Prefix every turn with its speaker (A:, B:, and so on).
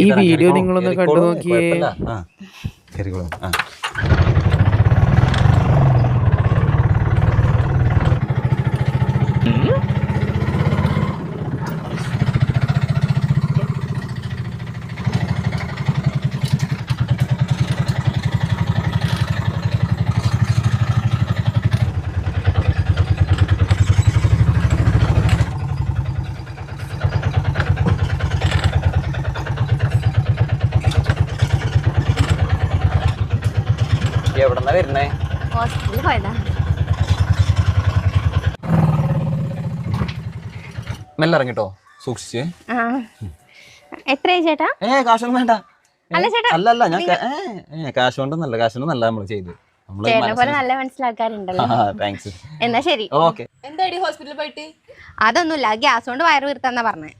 A: ഈ വീഡിയോ നിങ്ങളൊന്ന് കണ്ടു നോക്കിയേ.
B: എവിടെന്നാ വരുന്നേ?
C: ഹോസ്പിറ്റലിൽ പോയതാ.
B: മെല്ലെ ഇറങ്ങിട്ടോ, സൂക്ഷിച്ച്.
C: എത്ര ചേട്ടാ?
B: കാശൊന്നും വേണ്ട.
C: അല്ല ചേട്ടാ,
B: അല്ലല്ല ഞാൻ കാശ് കൊണ്ടൊന്നല്ല, കാശൊന്നും നമ്മൾ ചെയ്ത്
C: പോലെ നല്ല മനസ്സിലാക്കാറുണ്ടല്ലോ.
B: താങ്ക്സ്.
C: എന്നാ ശരി.
B: ഓക്കെ.
D: എന്താടി ഹോസ്പിറ്റലിൽ പോയിട്ട്?
C: അതൊന്നുമില്ല, ഗ്യാസ് കൊണ്ട് വയറ് വീർത്താന്നാ പറഞ്ഞേ.